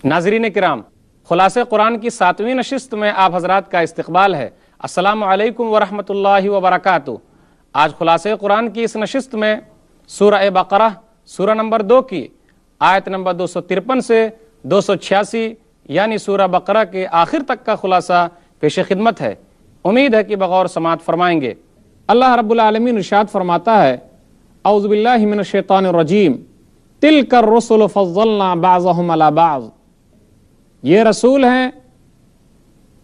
ناظرین کرام، خلاصہ قرآن کی 7ویں نشست میں آپ حضرات کا استقبال ہے۔ السلام علیکم ورحمۃ اللہ وبرکاتہ۔ آج خلاصہ قرآن کی اس نشست میں سورہ بقرہ سورہ نمبر 2 کی آیت نمبر 253 سے 286 یعنی سورہ بقرہ کے آخر تک کا خلاصہ پیش خدمت ہے۔ امید ہے کہ بغور سماعت فرمائیں گے۔ اللہ رب العالمین ارشاد فرماتا ہے، اعوذ باللہ من الشیطان الرجیم، تلک الرسل فضلنا بعضهم علی بعض۔ یہ رسول ہیں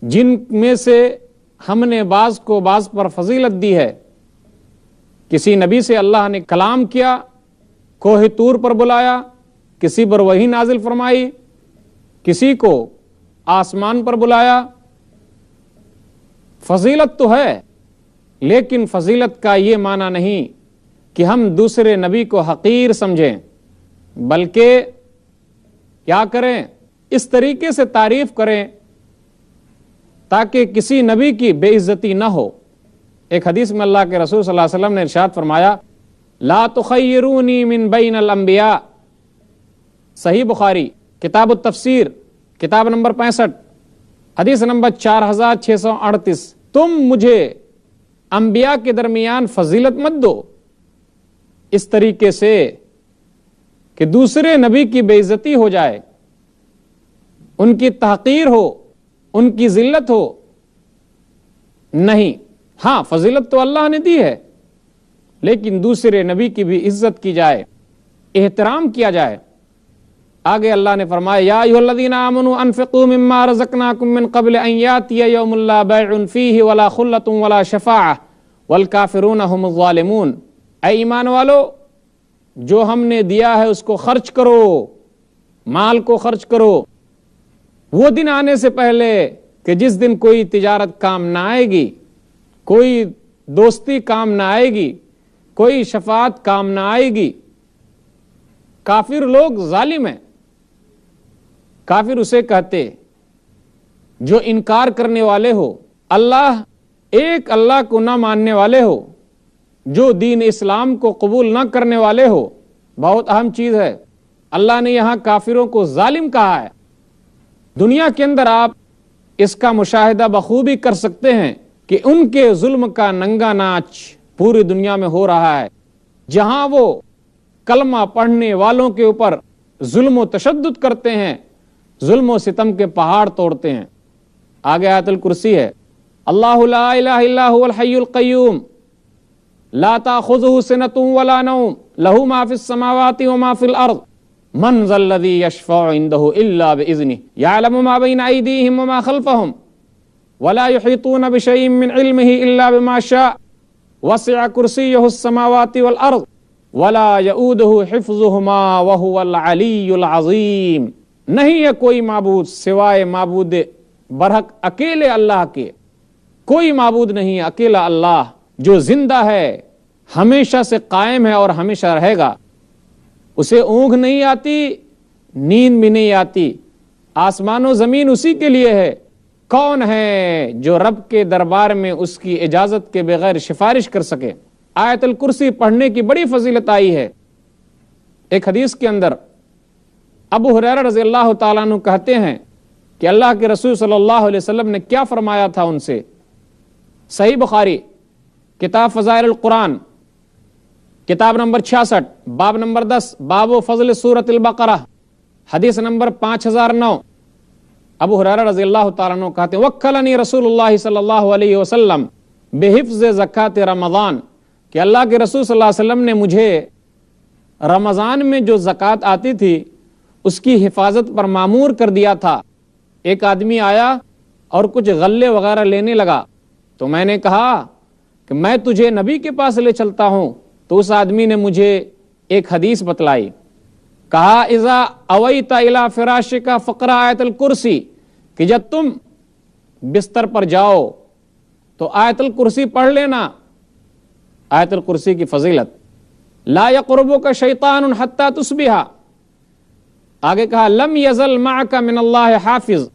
جن میں سے ہم نے بعض کو بعض پر فضیلت دی ہے۔ کسی نبی سے اللہ نے کلام کیا، کوہ طور پر بلایا، کسی پر وحی نازل فرمائی، کسی کو آسمان پر بلایا۔ فضیلت تو ہے، لیکن فضیلت کا یہ معنی نہیں کہ ہم دوسرے نبی کو حقیر سمجھیں، بلکہ کیا کریں، اس طریقے سے تعریف کریں تاکہ کسی نبی کی بے عزتی نہ ہو۔ ایک حدیث میں اللہ کے رسول صلی اللہ علیہ وسلم نے ارشاد فرمایا، لا تخیرونی من بین الانبیاء، صحیح بخاری کتاب التفسیر کتاب نمبر 65 حدیث نمبر 4638، تم مجھے انبیاء کے درمیان فضیلت مت دو اس طریقے سے کہ دوسرے نبی کی بے عزتی ہو جائے، ان کی تحقیر ہو، ان کی ذلت ہو۔ نہیں، ہاں فضیلت تو اللہ نے دی ہے، لیکن دوسرے نبی کی بھی عزت کی جائے، احترام کیا جائے۔ آگے اللہ نے فرمایا، یا ایھا الذین آمنوا انفقوا مما رزقناکم من قبل ان یاتی یوم لا بیع فیہ ولا خلۃ ولا شفاعۃ والکافرون ھم الظالمون۔ اے ایمان والو، جو ہم نے دیا ہے اس کو خرچ کرو، مال کو خرچ کرو، وہ دن آنے سے پہلے کہ جس دن کوئی تجارت کام نہ آئے گی، کوئی دوستی کام نہ آئے گی، کوئی شفاعت کام نہ آئے گی۔ کافر لوگ ظالم ہیں۔ کافر اسے کہتے جو انکار کرنے والے ہو، ایک اللہ کو نہ ماننے والے ہو، جو دین اسلام کو قبول نہ کرنے والے ہو۔ بہت اہم چیز ہے، اللہ نے یہاں کافروں کو ظالم کہا ہے۔ دنیا کے اندر آپ اس کا مشاہدہ بخوبی کر سکتے ہیں کہ ان کے ظلم کا ننگا ناچ پوری دنیا میں ہو رہا ہے۔ جہاں وہ کلمہ پڑھنے والوں کے اوپر ظلم و تشدد کرتے ہیں، ظلم و ستم کے پہاڑ توڑتے ہیں۔ آگے آیت الکرسی ہے، اللہ لا الہ الا هو الحی القیوم لا تأخذہ سنۃ ولا نوم لہ ما فی السماوات وما فی الارض من ذا الذی یشفع عنده الا باذنہ یعلم ما بین ایدیہم وما خلفہم ولا یحیطون بشیء من علمہ الا بما شاء وسع کرسیہ السماوات والارض ولا یؤودہ حفظہما وہو العلی العظیم۔ نہیں ہے کوئی معبود سوائے معبود برحق اکیلے اللہ کے، کوئی معبود نہیں، اکیلا اللہ جو زندہ ہے، ہمیشہ سے قائم ہے اور ہمیشہ رہے گا۔ اسے اونگ نہیں آتی، نیند بھی نہیں آتی، آسمان و زمین اسی کے لیے ہے۔ کون ہے جو رب کے دربار میں اس کی اجازت کے بغیر سفارش کر سکے؟ آیت الکرسی پڑھنے کی بڑی فضیلت آئی ہے۔ ایک حدیث کے اندر ابو ہریرہ رضی اللہ تعالیٰ عنہ کہتے ہیں کہ اللہ کے رسول صلی اللہ علیہ وسلم نے کیا فرمایا تھا ان سے۔ صحیح بخاری کتاب فضائل القرآن کتاب نمبر 66 باب نمبر 10 باب و فضل سورۃ البقرہ حدیث نمبر 5009۔ ابو ہریرہ رضی اللہ تعالیٰ عنہ کہتے ہیں، وکلنی رسول اللہ صلی اللہ علیہ وسلم بحفظ زکوٰۃ رمضان، کہ اللہ کے رسول صلی اللہ علیہ وسلم نے مجھے رمضان میں جو زکوٰۃ آتی تھی اس کی حفاظت پر مامور کر دیا تھا۔ ایک آدمی آیا اور کچھ غلے وغیرہ لینے لگا، تو میں نے کہا کہ میں تجھے نبی کے پاس لے چلتا ہوں۔ تو اس آدمی نے مجھے ایک حدیث بتلائی، کہا اذا اویت الی فراشک فقرأ آیت الکرسی، کہ جب تم بستر پر جاؤ تو آیت الکرسی پڑھ لینا۔ آیت الکرسی کی فضیلت، لا یقربک شیطان حتی تصبح۔ آگے کہا لم یزل معک من اللہ حافظ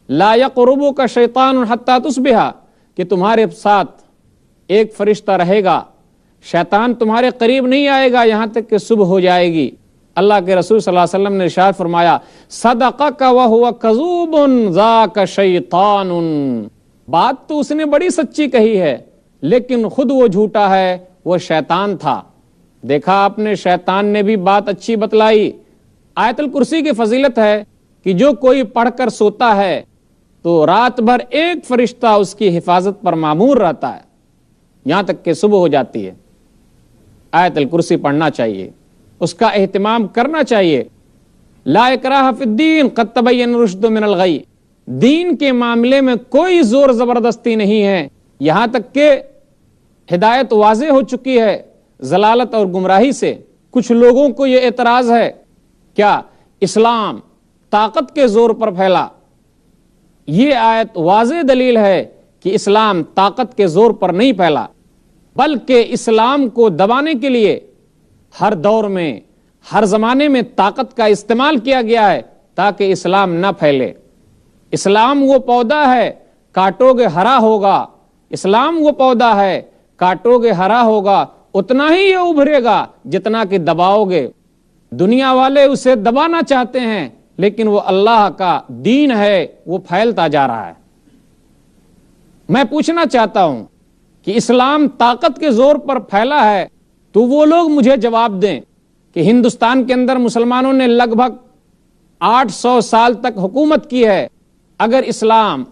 لا یقربک شیطان حتی تصبح، کہ تمہارے ساتھ ایک فرشتہ رہے گا، شیطان تمہارے قریب نہیں آئے گا یہاں تک کہ صبح ہو جائے گی۔ اللہ کے رسول صلی اللہ علیہ وسلم نے ارشاد فرمایا صدقک وہو کذوب ذاک شیطان، بات تو اس نے بڑی سچی کہی ہے لیکن خود وہ جھوٹا ہے، وہ شیطان تھا۔ دیکھا آپ نے، شیطان نے بھی بات اچھی بتلائی۔ آیت الکرسی کی فضیلت ہے کہ جو کوئی پڑھ کر سوتا ہے تو رات بھر ایک فرشتہ اس کی حفاظت پر مامور رہتا ہے یہاں تک کہ صبح ہو جاتی ہے۔ آیت الکرسی پڑھنا چاہیے، اس کا اہتمام کرنا چاہیے۔ لا اکراہ فی الدین قد تبین الرشد من الغی، دین کے معاملے میں کوئی زور زبردستی نہیں ہے، یہاں تک کہ ہدایت واضح ہو چکی ہے ضلالت اور گمراہی سے۔ کچھ لوگوں کو یہ اعتراض ہے، کیا اسلام طاقت کے زور پر پھیلا؟ یہ آیت واضح دلیل ہے کہ اسلام طاقت کے زور پر نہیں پھیلا، بلکہ اسلام کو دبانے کے لیے ہر دور میں، ہر زمانے میں طاقت کا استعمال کیا گیا ہے تاکہ اسلام نہ پھیلے۔ اسلام وہ پودا ہے، کاٹو گے ہرا ہوگا۔ اسلام وہ پودا ہے، کاٹو گے ہرا ہوگا، اتنا ہی یہ ابھرے گا جتنا کہ دباؤ گے۔ دنیا والے اسے دبانا چاہتے ہیں لیکن وہ اللہ کا دین ہے، وہ پھیلتا جا رہا ہے۔ میں پوچھنا چاہتا ہوں کہ اسلام طاقت کے زور پر پھیلا ہے تو وہ لوگ مجھے جواب دیں کہ ہندوستان کے اندر مسلمانوں نے لگ بھگ 800 سال تک حکومت کی ہے، اگر اسلام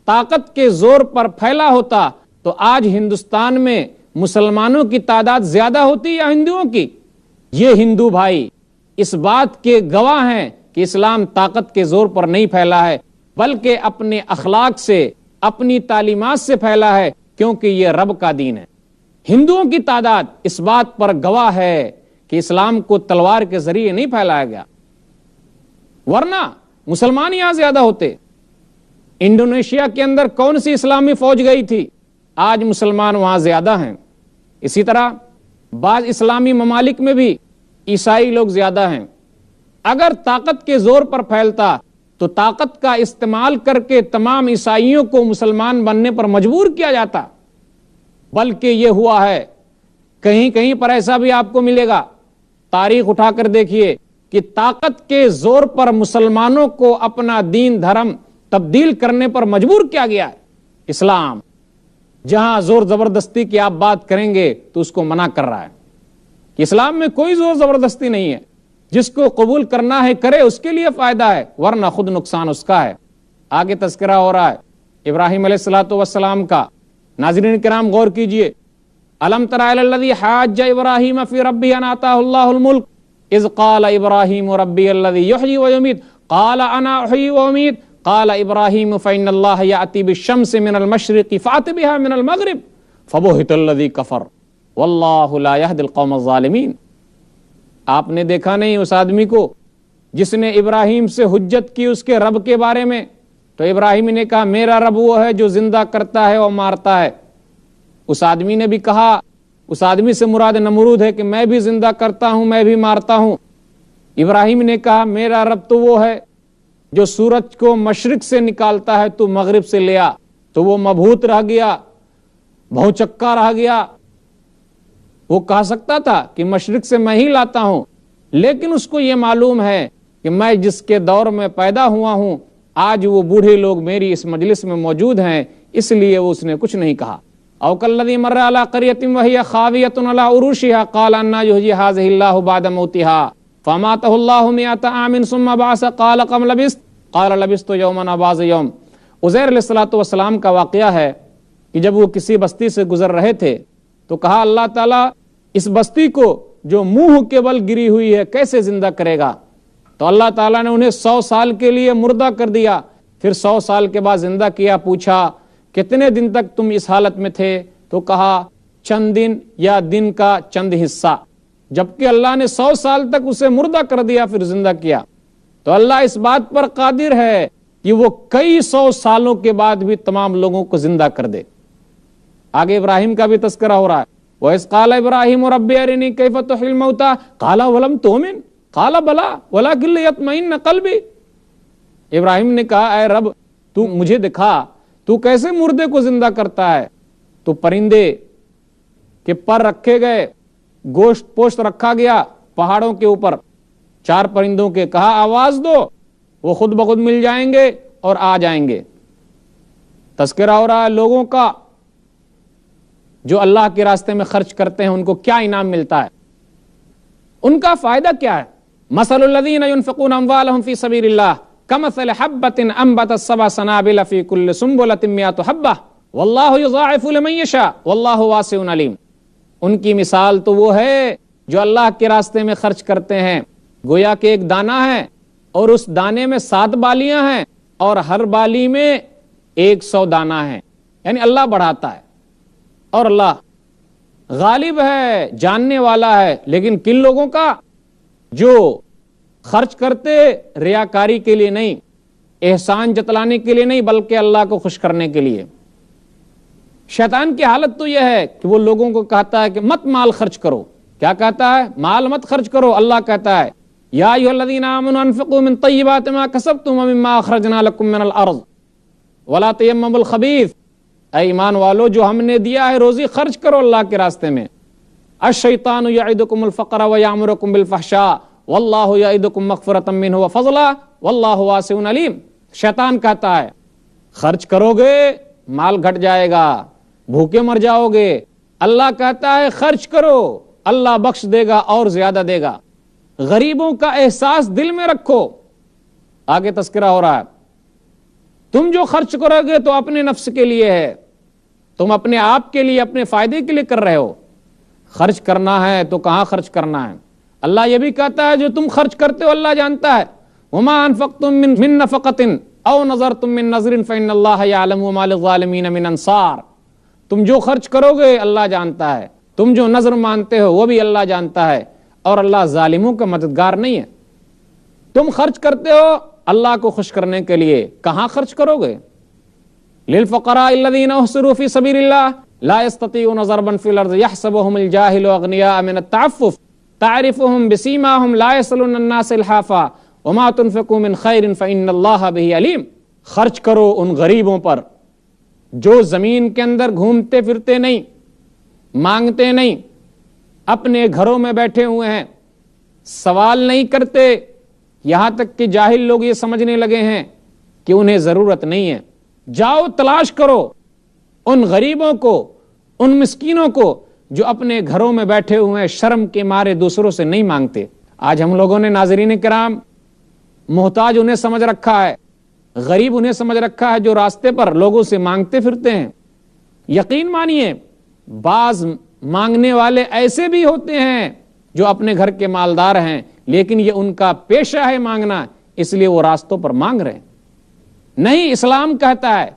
طاقت کے زور پر پھیلا ہوتا تو آج ہندوستان میں مسلمانوں کی تعداد زیادہ ہوتی یا ہندوؤں کی؟ یہ ہندو بھائی اس بات کے گواہ ہیں کہ اسلام طاقت کے زور پر نہیں پھیلا ہے بلکہ اپنے اخلاق سے، اپنی تعلیمات سے پھیلا ہے، کیونکہ یہ رب کا دین ہے۔ ہندوؤں کی تعداد اس بات پر گواہ ہے کہ اسلام کو تلوار کے ذریعے نہیں پھیلایا گیا، ورنہ مسلمان یہاں زیادہ ہوتے۔ انڈونیشیا کے اندر کون سی اسلامی فوج گئی تھی؟ آج مسلمان وہاں زیادہ ہیں۔ اسی طرح بعض اسلامی ممالک میں بھی عیسائی لوگ زیادہ ہیں۔ اگر طاقت کے زور پر پھیلتا تو طاقت کا استعمال کر کے تمام عیسائیوں کو مسلمان بننے پر مجبور کیا جاتا، بلکہ یہ ہوا ہے۔ کہیں کہیں پر ایسا بھی آپ کو ملے گا، تاریخ اٹھا کر دیکھیے کہ طاقت کے زور پر مسلمانوں کو اپنا دین دھرم تبدیل کرنے پر مجبور کیا گیا ہے۔ اسلام جہاں زور زبردستی کی آپ بات کریں گے تو اس کو منع کر رہا ہے کہ اسلام میں کوئی زور زبردستی نہیں ہے، جس کو قبول کرنا ہے کرے، اس کے لیے فائدہ ہے، ورنہ خود نقصان اس کا ہے۔ آگے تذکرہ ہو رہا ہے ابراہیم علیہ الصلوۃ والسلام کا۔ ناظرین کرام غور کیجئے، الم تر الی الذی حاج ابراہیم فی ربہ ان آتاہ اللہ الملک اذ قال ابراہیم ربی الذی یحیی ویمیت قال انا احیی وامیت قال ابراہیم فإن اللہ یأتی بالشمس من المشرق فأت بها من المغرب فبہت الذی کفر واللہ لا یہدی القوم الظالمین۔ آپ نے دیکھا نہیں اس آدمی کو جس نے ابراہیم سے حجت کی اس کے رب کے بارے میں؟ تو ابراہیم نے کہا میرا رب وہ ہے جو زندہ کرتا ہے اور مارتا ہے۔ اس آدمی نے بھی کہا، اس آدمی سے مراد نمرود ہے، کہ میں بھی زندہ کرتا ہوں، میں بھی مارتا ہوں۔ ابراہیم نے کہا میرا رب تو وہ ہے جو سورج کو مشرق سے نکالتا ہے تو مغرب سے لیا، تو وہ مبہوت رہ گیا، بھوچکا رہ گیا۔ وہ کہہ سکتا تھا کہ مشرق سے میں ہی لاتا ہوں، لیکن اس کو یہ معلوم ہے کہ میں جس کے دور میں پیدا ہوا ہوں آج وہ بوڑھے لوگ میری اس مجلس میں موجود ہیں، اس لیے وہ اس نے کچھ نہیں کہا۔ او کالذی مر علی قریۃ وہی خاویۃ علی عروشها قال ان یحیی هذه اللہ بعد موتها فاماتہ اللہ مئۃ عام ثم بعث قال کم لبثت قال لبثت یوما او بعض یوم۔ عزیر علیہ الصلوۃ والسلام کا واقعہ ہے کہ جب وہ کسی بستی سے گزر رہے تھے تو کہا اللہ تعالیٰ اس بستی کو جو منہ کے بل گری ہوئی ہے کیسے زندہ کرے گا؟ تو اللہ تعالیٰ نے انہیں 100 سال کے لیے مردہ کر دیا، پھر 100 سال کے بعد زندہ کیا۔ پوچھا کتنے دن تک تم اس حالت میں تھے؟ تو کہا چند دن یا دن کا چند حصہ، جبکہ اللہ نے 100 سال تک اسے مردہ کر دیا پھر زندہ کیا۔ تو اللہ اس بات پر قادر ہے کہ وہ کئی 100 سالوں کے بعد بھی تمام لوگوں کو زندہ کر دے۔ آگے ابراہیم کا بھی تذکرہ ہو رہا ہے، وَإِذْ قَالَ إِبْرَاهِيمُ رَبِّ أَرِنِي كَيْفَ تُحْيِي الْمَوْتَىٰ قَالَ وَلَمْ تُؤْمِنْ قَالَ بَلَىٰ وَلَٰكِن لِيَطْمَئِنَّ قَلْبِي۔ ابراہیم نے کہا اے رب تو مجھے دکھا تو کیسے مردے کو زندہ کرتا ہے؟ تو پرندے کے پر رکھے گئے، گوشت پوشت رکھا گیا پہاڑوں کے اوپر، 4 پرندوں کے کہا آواز دو، وہ خود بخود مل جائیں گے اور آ جائیں گے۔ تذکرہ ہو رہا ہے لوگوں کا جو اللہ کے راستے میں خرچ کرتے ہیں، ان کو کیا انعام ملتا ہے، ان کا فائدہ کیا ہے۔ مثل الذین ينفقون اموالهم فی سبیل اللہ کمثل حبۃ انبتت 7 سنابل فی کل سنبلۃ 100 حبۃ واللہ یضاعف لمن یشاء واللہ واسع علیم۔ ان کی مثال تو وہ ہے جو اللہ کے راستے میں خرچ کرتے ہیں، گویا کہ ایک دانہ ہے اور اس دانے میں 7 بالیاں ہیں اور ہر بالی میں 100 دانہ ہیں، یعنی اللہ بڑھاتا ہے اور اللہ غالب ہے، جاننے والا ہے۔ لیکن کن لوگوں کا؟ جو خرچ کرتے ریاکاری کے لیے نہیں، احسان جتلانے کے لیے نہیں، بلکہ اللہ کو خوش کرنے کے لیے۔ شیطان کی حالت تو یہ ہے کہ وہ لوگوں کو کہتا ہے کہ مت مال خرچ کرو۔ کیا کہتا ہے؟ مال مت خرچ کرو۔ اللہ کہتا ہے یا ایھا الذین آمنوا انفقوا من طیبات ما کسبتم ومما اخرجنا لکم من الارض ولا تیمموا الخبیث۔ اے ایمان والو، جو ہم نے دیا ہے روزی خرچ کرو اللہ کے راستے میں۔ الشیطان یعدکم الفقر ویامرکم بالفحشاء واللہ یعدکم مغفرۃ منہ وفضلا واللہ واسع علیم۔ شیطان کہتا ہے خرچ کرو گے مال گھٹ جائے گا، بھوکے مر جاؤ گے۔ اللہ کہتا ہے خرچ کرو، اللہ بخش دے گا اور زیادہ دے گا۔ غریبوں کا احساس دل میں رکھو۔ آگے تذکرہ ہو رہا ہے تم جو خرچ کرو گے تو اپنے نفس کے لیے ہے، تم اپنے آپ کے لیے، اپنے فائدے کے لیے کر رہے ہو۔ خرچ کرنا ہے تو کہاں خرچ کرنا ہے؟ اللہ یہ بھی کہتا ہے جو تم خرچ کرتے ہو اللہ جانتا ہے۔ وما انفقتم من نفقۃ او نذرتم من نذر فإن اللہ یعلم وما للظالمین من انصار۔ تم جو خرچ کرو گے اللہ جانتا ہے، تم جو نذر مانتے ہو وہ بھی اللہ جانتا ہے، اور اللہ ظالموں کا مددگار نہیں ہے۔ تم خرچ کرتے ہو اللہ کو خوش کرنے کے لیے، کہاں خرچ کرو گے؟ للفقراء الذین احصروا فی سبیل اللہ لا يستطيعون ضربا في الارض يحسبهم الجاهل اغنیاء من التعفف تعرفهم بسیماهم لا يسألون الناس الحافا وما تنفقوا من خیر فإن اللہ به علیم۔ خرچ کرو ان غریبوں پر جو زمین کے اندر گھومتے پھرتے نہیں، مانگتے نہیں، اپنے گھروں میں بیٹھے ہوئے ہیں، سوال نہیں کرتے، یہاں تک کہ جاہل لوگ یہ سمجھنے لگے ہیں کہ انہیں ضرورت نہیں ہے۔ جاؤ تلاش کرو ان غریبوں کو، ان مسکینوں کو جو اپنے گھروں میں بیٹھے ہوئے ہیں، شرم کے مارے دوسروں سے نہیں مانگتے۔ آج ہم لوگوں نے ناظرین کرام محتاج انہیں سمجھ رکھا ہے، غریب انہیں سمجھ رکھا ہے جو راستے پر لوگوں سے مانگتے پھرتے ہیں۔ یقین مانیے بعض مانگنے والے ایسے بھی ہوتے ہیں جو اپنے گھر کے مالدار ہیں، لیکن یہ ان کا پیشہ ہے مانگنا، اس لیے وہ راستوں پر مانگ رہے ہیں۔ نہیں، اسلام کہتا ہے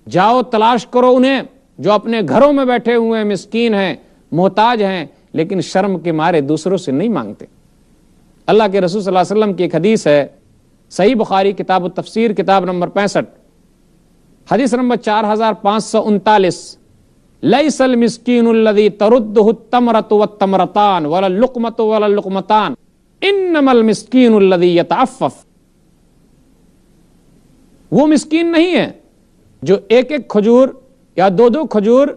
جاؤ تلاش کرو انہیں جو اپنے گھروں میں بیٹھے ہوئے ہیں، مسکین ہیں، محتاج ہیں، لیکن شرم کے مارے دوسروں سے نہیں مانگتے۔ اللہ کے رسول صلی اللہ علیہ وسلم کی ایک حدیث ہے، صحیح بخاری کتاب التفسیر کتاب نمبر 65 حدیث نمبر 4539، لیس المسکین الذی تردہ التمرۃ والتمرتان ولا اللقمۃ ولا اللقمتان انما المسکین الذی یتعفف۔ وہ مسکین نہیں ہے جو ایک ایک کھجور یا 2 کھجور،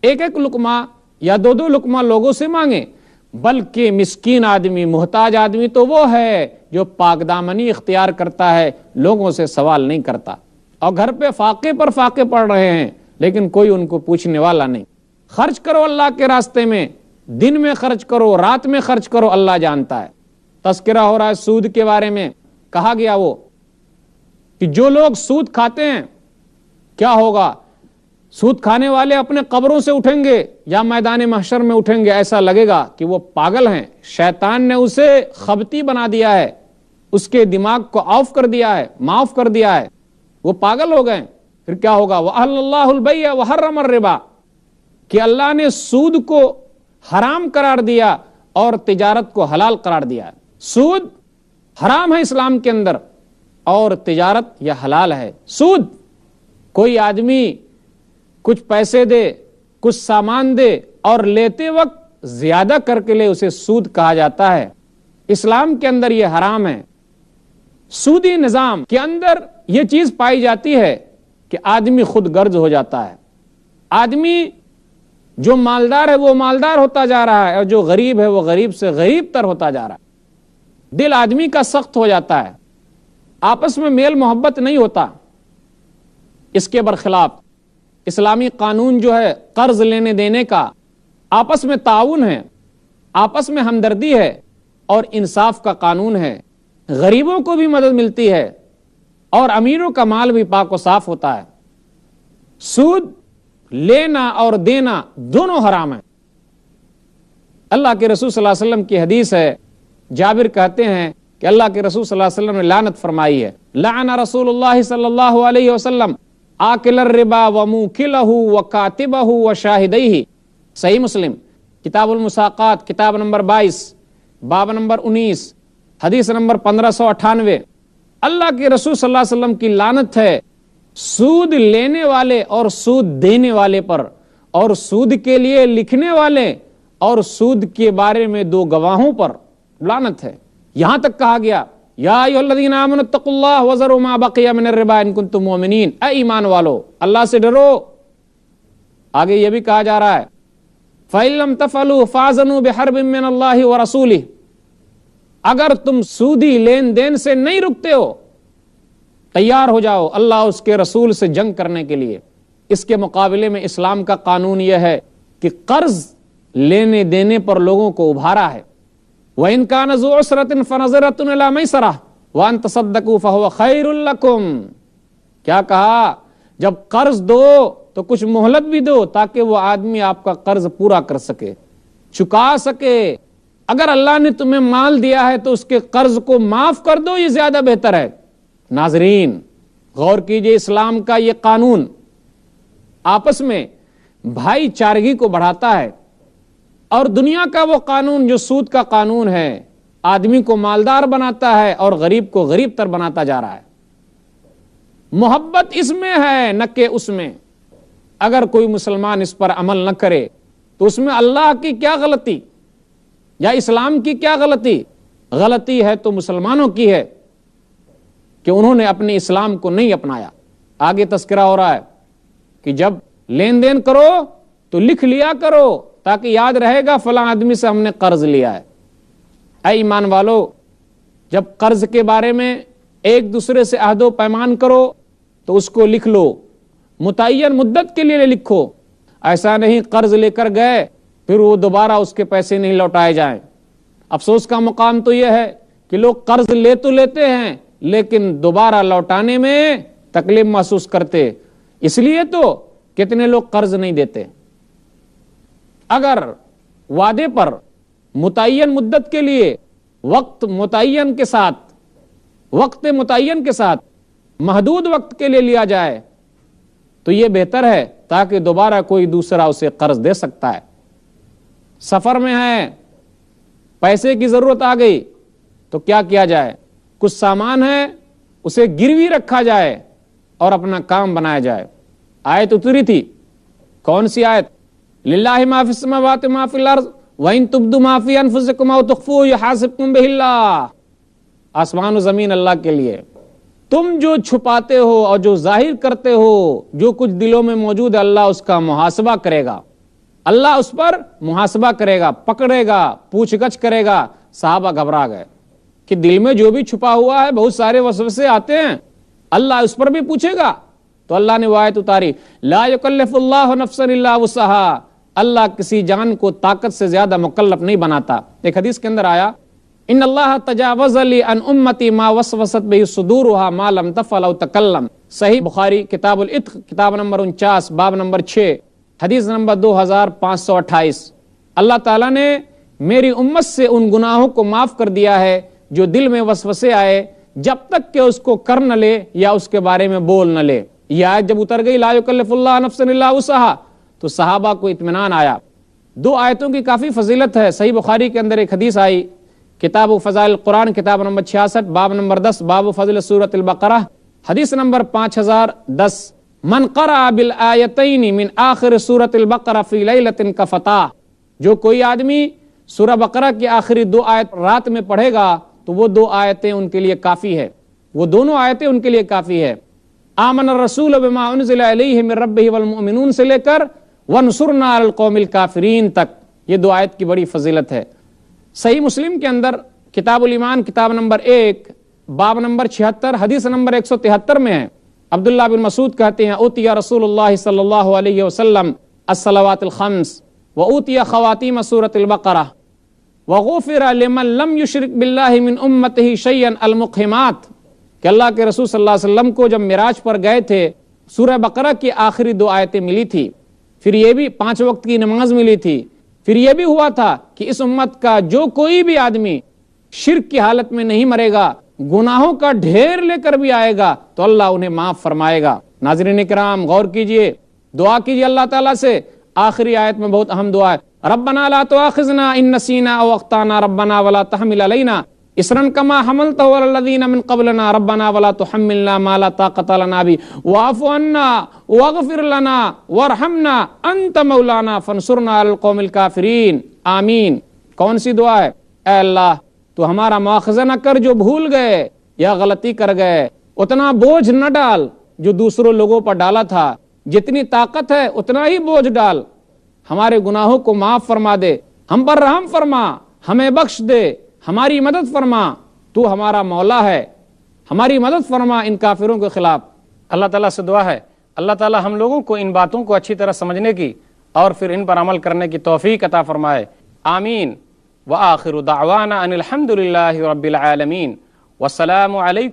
ایک ایک لقمہ یا 2 لقمہ لوگوں سے مانگے، بلکہ مسکین آدمی، محتاج آدمی تو وہ ہے جو پاک دامنی اختیار کرتا ہے، لوگوں سے سوال نہیں کرتا، اور گھر پہ فاقے پر فاقے پڑ رہے ہیں لیکن کوئی ان کو پوچھنے والا نہیں۔ خرچ کرو اللہ کے راستے میں، دن میں خرچ کرو، رات میں خرچ کرو، اللہ جانتا ہے۔ تذکرہ ہو رہا ہے سود کے بارے میں، کہا گیا وہ کہ جو لوگ سود کھاتے ہیں کیا ہوگا؟ سود کھانے والے اپنے قبروں سے اٹھیں گے یا میدان محشر میں اٹھیں گے، ایسا لگے گا کہ وہ پاگل ہیں، شیطان نے اسے خبتی بنا دیا ہے، اس کے دماغ کو آف کر دیا ہے، معاف کر دیا ہے، وہ پاگل ہو گئے۔ پھر کیا ہوگا؟ وَأَحَلَّ اللَّهُ الْبَيْعَ وَحَرَّمَ الرِّبَا، کہ اللہ نے سود کو حرام قرار دیا اور تجارت کو حلال قرار دیا۔ سود حرام ہے اسلام کے اندر اور تجارت یہ حلال ہے۔ سود، کوئی آدمی کچھ پیسے دے، کچھ سامان دے اور لیتے وقت زیادہ کر کے لے، اسے سود کہا جاتا ہے۔ اسلام کے اندر یہ حرام ہے۔ سودی نظام کے اندر یہ چیز پائی جاتی ہے کہ آدمی خود غرض ہو جاتا ہے، آدمی جو مالدار ہے وہ مالدار ہوتا جا رہا ہے اور جو غریب ہے وہ غریب سے غریب تر ہوتا جا رہا ہے۔ دل آدمی کا سخت ہو جاتا ہے، آپس میں میل محبت نہیں ہوتا۔ اس کے برخلاف اسلامی قانون جو ہے قرض لینے دینے کا، آپس میں تعاون ہے، آپس میں ہمدردی ہے اور انصاف کا قانون ہے، غریبوں کو بھی مدد ملتی ہے اور امیروں کا مال بھی پاک و صاف ہوتا ہے۔ سود لینا اور دینا دونوں حرام ہیں۔ اللہ کے رسول صلی اللہ علیہ وسلم کی حدیث ہے، جابر کہتے ہیں کہ اللہ کے رسول صلی اللہ علیہ وسلم نے لعنت فرمائی ہے، لعن رسول اللہ صلی اللہ علیہ وسلم آکل الربا وموکلہ وکاتبہ وشاہدیہ۔ صحیح مسلم کتاب المساقات کتاب نمبر 22 باب نمبر 19 حدیث نمبر 1598۔ اللہ کے رسول صلی اللہ علیہ وسلم کی لعنت ہے سود لینے والے اور سود دینے والے پر، اور سود کے لیے لکھنے والے اور سود کے بارے میں دو گواہوں پر لعنت ہے۔ یہاں تک کہا گیا یا ایھا الذین آمنوا اتقوا اللہ وذروا ما بقی من الربا ان کنتم مؤمنین، اے ایمان والو اللہ سے ڈرو۔ آگے یہ بھی کہا جا رہا ہے فَإِن لَمْ تَفْعَلُوا فَأَذَنُوا بِحَرْبٍ مِّنَ اللَّهِ وَرَسُولِهِ، اگر تم سودی لین دین سے نہیں رکتے ہو تیار ہو جاؤ اللہ اس کے رسول سے جنگ کرنے کے لیے۔ اس کے مقابلے میں اسلام کا قانون یہ ہے کہ قرض لینے دینے پر لوگوں کو ابھارا ہے۔ وَإِن كَانَ ذُو عُسْرَةٍ فَنَظِرَةٌ إِلَىٰ مَيْسَرَةٍ وَأَن تَصَدَّقُوا فَهُوَ خَيْرٌ لَكُمْ۔ کیا کہا؟ جب قرض دو تو کچھ مہلت بھی دو تاکہ وہ آدمی آپ کا قرض پورا کر سکے، چکا سکے۔ اگر اللہ نے تمہیں مال دیا ہے تو اس کے قرض کو معاف کر دو، یہ زیادہ بہتر ہے۔ ناظرین غور کیجئے، اسلام کا یہ قانون آپس میں بھائی چارگی کو بڑھاتا ہے، اور دنیا کا وہ قانون جو سود کا قانون ہے آدمی کو مالدار بناتا ہے اور غریب کو غریب تر بناتا جا رہا ہے۔ محبت اس میں ہے نہ کہ اس میں۔ اگر کوئی مسلمان اس پر عمل نہ کرے تو اس میں اللہ کی کیا غلطی یا اسلام کی کیا غلطی؟ غلطی ہے تو مسلمانوں کی ہے کہ انہوں نے اپنے اسلام کو نہیں اپنایا۔ آگے تذکرہ ہو رہا ہے کہ جب لین دین کرو تو لکھ لیا کرو تاکہ یاد رہے گا فلاں آدمی سے ہم نے قرض لیا ہے۔ اے ایمان والو، جب قرض کے بارے میں ایک دوسرے سے عہد و پیمان کرو تو اس کو لکھ لو، متعین مدت کے لیے لکھو۔ ایسا نہیں قرض لے کر گئے پھر وہ دوبارہ اس کے پیسے نہیں لوٹائے جائیں۔ افسوس کا مقام تو یہ ہے کہ لوگ قرض لے تو لیتے ہیں لیکن دوبارہ لوٹانے میں تکلیف محسوس کرتے، اس لیے تو کتنے لوگ قرض نہیں دیتے۔ اگر وعدے پر متعین مدت کے لیے وقت متعین کے ساتھ محدود وقت کے لیے لیا جائے تو یہ بہتر ہے تاکہ دوبارہ کوئی دوسرا اسے قرض دے سکتا ہے۔ سفر میں ہے، پیسے کی ضرورت آ گئی تو کیا کیا جائے؟ کچھ سامان ہے اسے گروی رکھا جائے اور اپنا کام بنایا جائے۔ آیت اتری تھی، کون سی آیت؟ للہ ما فی السماوات ما فی الارض وان تبدوا ما فی انفسکم او تخفوہ یحاسبکم بہ اللہ۔ آسمان و زمین اللہ کے لیے، تم جو چھپاتے ہو اور جو ظاہر کرتے ہو، جو کچھ دلوں میں موجود ہے اللہ اس کا محاسبہ کرے گا۔ اللہ اس پر محاسبہ کرے گا، پکڑے گا، پوچھ گچھ کرے گا۔ صحابہ گھبرا گئے کہ دل میں جو بھی چھپا ہوا ہے بہت سارے وسوسے آتے ہیں، اللہ اس پر بھی پوچھے گا۔ تو اللہ نے وہ آیت اتاری، لا یکلف اللہ نفسا الا وسعہا، اللہ کسی جان کو طاقت سے زیادہ مکلف نہیں بناتا۔ ایک حدیث کے اندر آیا، ان اللہ تجاوز لی عن امتی ما وسوست بہ صدورھا ما لم تفعل او تکلم۔ صحیح بخاری کتاب العتق کتاب نمبر 49 باب نمبر 6 حدیث نمبر 2528۔ اللہ تعالیٰ نے میری امت سے ان گناہوں کو معاف کر دیا ہے جو دل میں وسوسے آئے جب تک کہ اس کو کر نہ لے یا اس کے بارے میں بول نہ لے۔ یہ آیت جب اتر گئی لا یکلف اللہ نفسا الا وسعہا تو صحابہ کو اطمینان آیا۔ دو آیتوں کی کافی فضیلت ہے۔ صحیح بخاری کے اندر ایک حدیث آئی، کتاب فضائل القرآن کتاب نمبر 66 باب نمبر 10 باب فضل سورۃ البقرہ حدیث نمبر 5010، من قرأ بالآیتین من آخر سورۃ البقرہ فی لیلۃ کفتاہ، جو کوئی آدمی سورہ بقرہ کی آخری دو آیت رات میں پڑھے گا تو وہ دو آیتیں ان کے لیے کافی ہے، وہ دونوں آیتیں ان کے لیے کافی ہے۔ آمن الرسول بما انزل الیہ من ربہ والمؤمنون سے لے کر وانصرنا علی القوم الکافرین تک، یہ دو آیت کی بڑی فضیلت ہے۔ صحیح مسلم کے اندر کتاب الایمان کتاب نمبر 1 باب نمبر 76 حدیث نمبر 173 میں ہے. عبداللہ بن مسعود کہتے ہیں اوتی رسول اللہ صلی اللہ علیہ وسلم الصلوات الخمس وأوتی خواتیم سورۃ البقرہ وغفر لمن لم یشرک باللہ من امتہ شیئا المقہمات، کہ اللہ کے رسول صلی اللہ علیہ وسلم کو جب معراج پر گئے تھے سورہ بقرہ کی آخری 2 آیتیں ملی تھی، پھر یہ بھی 5 وقت کی نماز ملی تھی، پھر یہ بھی ہوا تھا کہ اس امت کا جو کوئی بھی آدمی شرک کی حالت میں نہیں مرے گا، گناہوں کا ڈھیر لے کر بھی آئے گا تو اللہ انہیں معاف فرمائے گا. ناظرین کرام غور کیجئے، دعا کیجئے اللہ تعالیٰ سے. آخری آیت میں بہت اہم دعا ہے، ربنا لا تؤاخذنا ان نسینا او اخطانا ربنا ولا تحمل علینا اسرا کما حملتہ علی الذین من قبلنا ربنا ولا تحملنا ما لا طاقۃ لنا به واعف عنا واغفر لنا وارحمنا انت مولانا فانصرنا علی القوم الکافرین. آمین. کون سی دعا ہے؟ اے اللہ تو ہمارا مواخذہ نہ کر جو بھول گئے یا غلطی کر گئے، اتنا بوجھ نہ ڈال جو دوسروں لوگوں پر ڈالا تھا، جتنی طاقت ہے اتنا ہی بوجھ ڈال، ہمارے گناہوں کو معاف فرما دے، ہم پر رحم فرما، ہمیں بخش دے، ہماری مدد فرما، تو ہمارا مولا ہے، ہماری مدد فرما ان کافروں کے خلاف. اللہ تعالیٰ سے دعا ہے اللہ تعالیٰ ہم لوگوں کو ان باتوں کو اچھی طرح سمجھنے کی اور پھر ان پر عمل کرنے کی توفیق عطا فرمائے. آمین. وآخر دعوانا ان الحمد للہ رب العالمین والسلام علیکم.